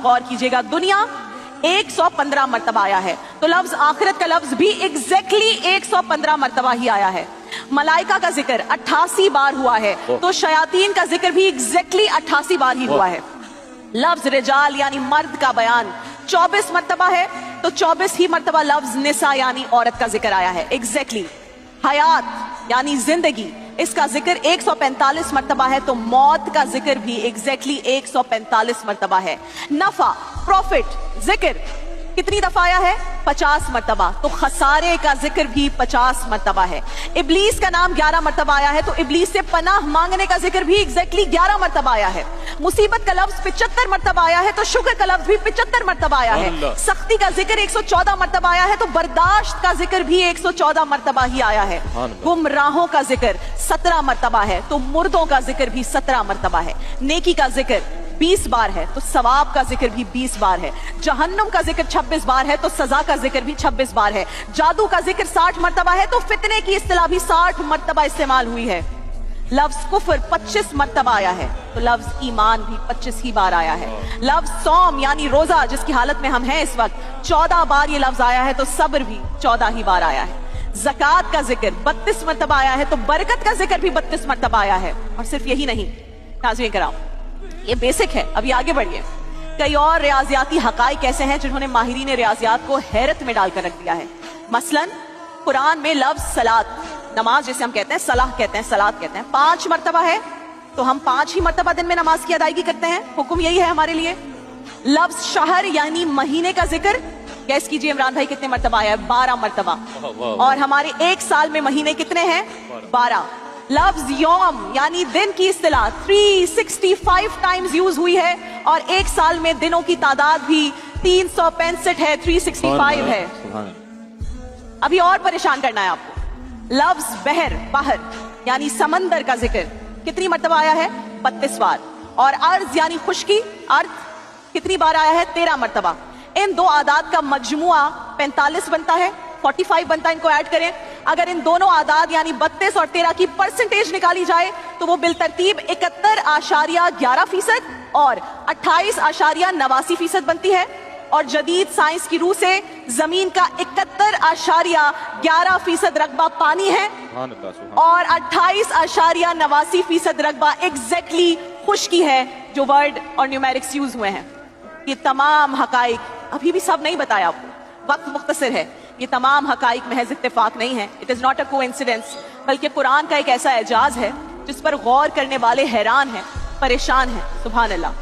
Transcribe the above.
गौर कीजिएगा, दुनिया 115 मरतबा आया है, तो लफ्ज आखिरत का लफ्ज भी एग्जैक्टली 115 मरतबा ही आया है। मलाइका का जिक्र 88 बार हुआ है, तो शयातीन का जिक्र भी एग्जैक्टली 88 बार ही हुआ है। लफ्ज रिजाल यानी मर्द का बयान 24 मरतबा है, तो 24 ही मरतबा लफ्ज निसा यानी औरत का जिक्र आया है एग्जैक्टली। हयात यानी जिंदगी, इसका जिक्र 145 मरतबा है, तो मौत का जिक्र भी एग्जैक्टली 145 मरतबा है। नफा प्रॉफिट जिक्र कितनी दफा आया है? 50 मरतबा, तो खसारे का जिक्र भी 50 मरतबा है। इब्लीस का नाम 11 मरतबा आया है, तो इब्लीस से पनाह मांगने का जिक्र भी एग्जैक्टली 11 मरतबा आया है। मुसीबत का लफ्ज 75 मरतबा आया है, तो शुक्र का लफ्ज भी 75 मरतबा आया है। सख्ती का जिक्र 114 मरतबा आया है, तो बर्दाश्त का जिक्र भी 114 मरतबा ही आया है। गुमराहों का जिक्र 17 मरतबा है, तो मुर्दों का जिक्र भी 17 मरतबा है। नेकी का जिक्र 20 बार है, तो सवाब का जिक्र भी 20 बार है। जहन्नुम का जिक्र 26 बार है, तो सजा का जिक्र भी 26 बार है। जादू का जिक्र 60 मरतबा है, तो फितने की इस्तिलाह भी 60 मरतबा इस्तेमाल हुई है। लफ्ज कुफर 25 मरतबा आया है, तो लफ्ज ईमान भी 25 ही बार आया है। लफ्ज सौम यानी रोजा, जिसकी हालत में हम हैं इस वक्त, 14 बार ये लफ्ज आया है, तो सब्र भी 14 ही बार आया है। ज़कात का जिक्र 32 मरतबा आया है, तो बरकत का जिक्र भी 32 मरतबा आया है। और सिर्फ यही नहीं, नाज़रीन कराम, ये बेसिक है, अभी आगे बढ़िए। कई और रियाजियाती हकाइक ऐसे हैं जिन्होंने माहिरीन रियाजियात को हैरत में डालकर रख दिया है। मसलन कुरान में लफ्ज सलात, नमाज जिसे हम कहते हैं, सलाह कहते हैं, सलात कहते हैं, 5 मरतबा है, तो हम 5 ही मरतबा दिन में नमाज की अदायगी करते हैं। हुक्म यही है हमारे लिए। लफ्ज शहर यानी महीने का जिक्र, गैस कीजिए इमरान भाई कितने मरतबा आया है? 12 मरतबा। और हमारे एक साल में महीने कितने हैं? 12। लफ्ज यौम यानी दिन की इस्तिलाह 365 टाइम्स यूज हुई है, और एक साल में दिनों की तादाद भी 365 है, 365 है। अभी और परेशान करना है आपको। लफ्ज बहर, बाहर यानी समंदर का जिक्र कितनी मरतबा आया है? 32 बार। और अर्ज यानी खुश्की, अर्थ कितनी बार आया है? 13 मरतबा। इन दो आदाद का मजमुआ 45 बनता है, 45 बनता है, इनको ऐड करें। अगर इन दोनों आदाद यानी 32 और 13 की परसेंटेज निकाली जाए, तो वो बिलतरतीब 71.11% और 28.89% बनती है। और जदीद साइंस की रूह से जमीन का 71.11% रकबा पानी है, और 28.89% रकबा एग्जैक्टली खुश्की है, जो वर्ड और न्यूमेरिक्स यूज हुए हैं। ये तमाम हकाइक अभी भी सब नहीं बताया आपको, वक्त मुख्तसर है। ये तमाम हकाइक महज इत्तेफाक नहीं है, it is not a coincidence, बल्कि कुरान का एक ऐसा एजाज है जिस पर गौर करने वाले हैरान हैं, परेशान हैं। सुभान अल्लाह।